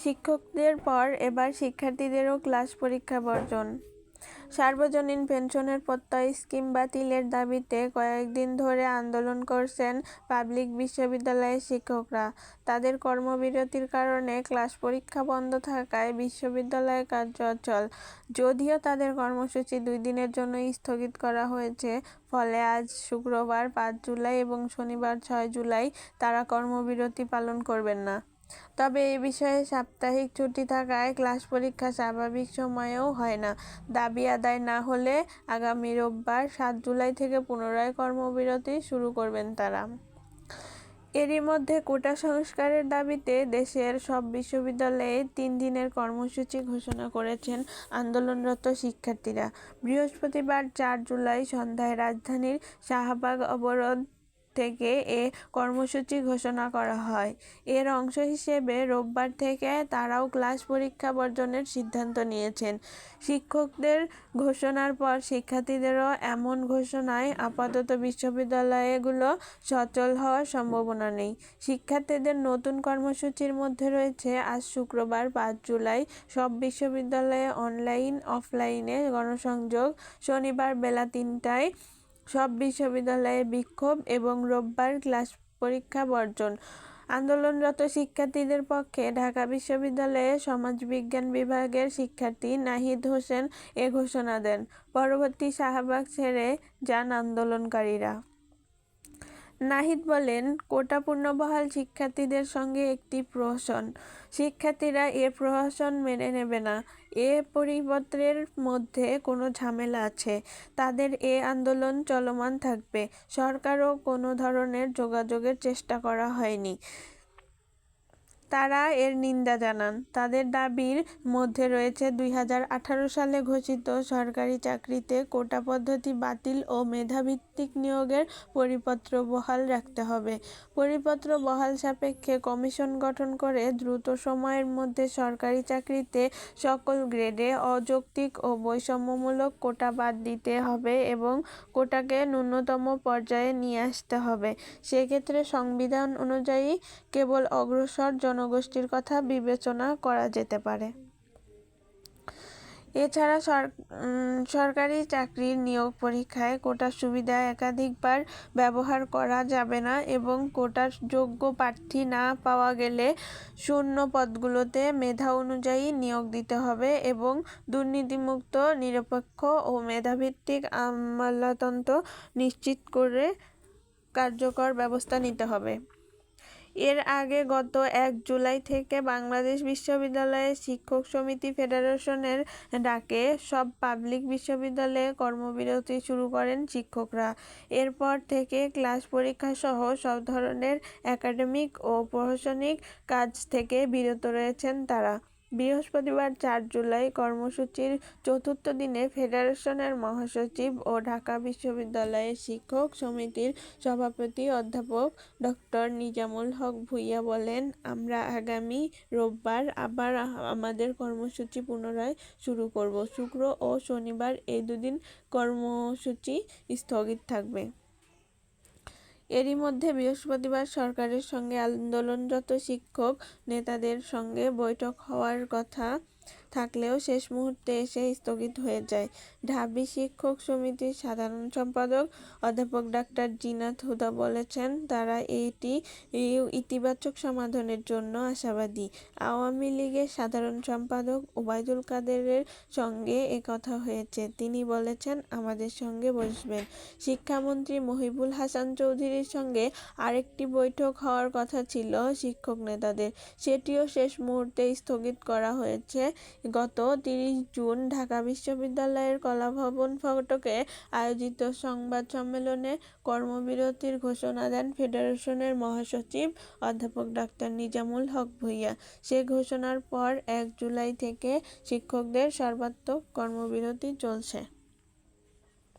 শিক্ষকদের পর এবার শিক্ষার্থীদেরও ক্লাস পরীক্ষা বর্জন। সার্বজনীন পেনশনের প্রত্যয় স্কিম বাতিলের দাবিতে কয়েকদিন ধরে আন্দোলন করছেন পাবলিক বিশ্ববিদ্যালয়ের শিক্ষকরা। তাদের কর্মবিরতির কারণে ক্লাস পরীক্ষা বন্ধ থাকায় বিশ্ববিদ্যালয়ের কার্য অচল। যদিও তাদের কর্মসূচি 2 দিনের জন্য স্থগিত করা হয়েছে, ফলে আজ শুক্রবার 5 জুলাই এবং শনিবার 6 জুলাই তারা কর্মবিরতি পালন করবেন না। তবে এ বিষয়ে সাপ্তাহিক ছুটি থাকায় ক্লাস পরীক্ষা স্বাভাবিক সময়েও হয় না। দাবি আদায় না হলে আগামী রোববার 7 জুলাই থেকে পুনরায় কর্মবিরতি শুরু করবেন তারা। এরই মধ্যে কোটা সংস্কারের দাবিতে দেশের সব বিশ্ববিদ্যালয়ে 3 দিনের কর্মসূচি ঘোষণা করেছেন আন্দোলনরত শিক্ষার্থীরা। বৃহস্পতিবার 4 জুলাই সন্ধ্যায় রাজধানীর শাহবাগ অবরোধ থেকে এ কর্মসূচি ঘোষণা করা হয়। এর অংশ হিসেবে রোববার থেকে তারাও ক্লাস পরীক্ষা বর্জনের সিদ্ধান্ত নিয়েছেন। শিক্ষকদের ঘোষণার পর শিক্ষার্থীদেরও এমন ঘোষণায় আপাতত বিশ্ববিদ্যালয়গুলো সচল হওয়ার সম্ভাবনা নেই। শিক্ষার্থীদের নতুন কর্মসূচির মধ্যে রয়েছে আজ শুক্রবার 5 জুলাই সব বিশ্ববিদ্যালয়ে অনলাইন অফলাইনে গণসংযোগ, শনিবার বেলা 3টায় সব বিশ্ববিদ্যালয়ে বিক্ষোভ এবং রোববার ক্লাস পরীক্ষা বর্জন। আন্দোলনরত শিক্ষার্থীদের পক্ষে ঢাকা বিশ্ববিদ্যালয়ের সমাজবিজ্ঞান বিভাগের শিক্ষার্থী নাহিদ হোসেন এ ঘোষণা দেন। পরবর্তী শাহবাগ ছেড়ে যান আন্দোলনকারীরা। নাহিদ বলেন, কোটা পূর্ণবহাল শিক্ষার্থীদের সঙ্গে একটি প্রহসন। শিক্ষার্থীরা এ প্রহসন মেনে নেবে না। এ পরিপত্রের মধ্যে কোনো ঝামেলা আছে। তাদের এ আন্দোলন চলমান থাকবে। সরকারও কোনো ধরনের যোগাযোগের চেষ্টা করা হয়নি। তারা এর নিন্দা জানান। তাদের দাবির মধ্যে রয়েছে 2018 সালে ঘোষিত সরকারি চাকরিতে কোটা পদ্ধতি বাতিল ও মেধাভিত্তিক নিয়োগের পরিপত্র বহাল রাখতে হবে। পরিপত্র বহাল সাপেক্ষে কমিশন গঠন করে দ্রুত সময়ের মধ্যে সরকারি চাকরিতে সকল গ্রেডে অযৌক্তিক ও বৈষম্যমূলক কোটা বাদ দিতে হবে এবং কোটাকে ন্যূনতম পর্যায়ে নিয়ে আসতে হবে। সেক্ষেত্রে সংবিধান অনুযায়ী কেবল অগ্রসর জনগোষ্ঠীর কথা বিবেচনা করা যেতে পারে। এছাড়া সরকারি চাকরির নিয়োগ পরীক্ষায় কোটার সুবিধা একাধিকবার ব্যবহার করা যাবে না এবং কোটার যোগ্য প্রার্থী না পাওয়া গেলে শূন্য পদগুলোতে মেধা অনুযায়ী নিয়োগ দিতে হবে এবং দুর্নীতিমুক্ত, নিরপেক্ষ ও মেধাভিত্তিক আমলাতন্ত্র নিশ্চিত করে কার্যকর ব্যবস্থা নিতে হবে। এর আগে গত 1 জুলাই থেকে বাংলাদেশ বিশ্ববিদ্যালয় শিক্ষক সমিতি ফেডারেশনের ডাকে সব পাবলিক বিশ্ববিদ্যালয়ে কর্মবিরতি শুরু করেন শিক্ষকরা। এরপর থেকে ক্লাস পরীক্ষা সহ সব ধরনের একাডেমিক ও প্রশাসনিক কাজ থেকে বিরত রয়েছেন তারা। বৃহস্পতিবার 4 জুলাই কর্মসূচির চতুর্থ দিনে ফেডারেশনের মহাসচিব ও ঢাকা বিশ্ববিদ্যালয়ের শিক্ষক সমিতির সভাপতি অধ্যাপক ডক্টর নিজামুল হক ভূঁইয়া বলেন, আমরা আগামী রোববার আবার আমাদের কর্মসূচি পুনরায় শুরু করব। শুক্র ও শনিবার এই 2 দিন কর্মসূচি স্থগিত থাকবে। এরই মধ্যে বৃহস্পতিবার সরকারের সঙ্গে আন্দোলনরত শিক্ষক নেতাদের সঙ্গে বৈঠক হওয়ার কথা থাকলেও শেষ মুহূর্তে এসে স্থগিত হয়ে যায়। ঢাবি শিক্ষক সমিতির সাধারণ সম্পাদক অধ্যাপক ডাক্তার জিনাত হুদা বলেছেন, তারা এটি ইতিবাচক সমাধানের জন্য আশাবাদী। আওয়ামী লীগের সাধারণ সম্পাদক ওবায়দুল কাদেরের সঙ্গে এ কথা হয়েছে। তিনি বলেছেন, আমাদের সঙ্গে বসবেন। শিক্ষামন্ত্রী মহিবুল হাসান চৌধুরীর সঙ্গে আরেকটি বৈঠক হওয়ার কথা ছিল শিক্ষক নেতাদের, সেটিও শেষ মুহূর্তে স্থগিত করা হয়েছে। গত 30 জুন ঢাকা বিশ্ববিদ্যালয়ের কলাভবন ফটকে আয়োজিত সংবাদ সম্মেলনে কর্মবিরতির ঘোষণা দেন ফেডারেশনের মহাসচিব অধ্যাপক ডাক্তার নিজামুল হক ভূঁইয়া। সে ঘোষণার পর 1 জুলাই থেকে শিক্ষকদের সর্বাত্মক কর্মবিরতি চলছে।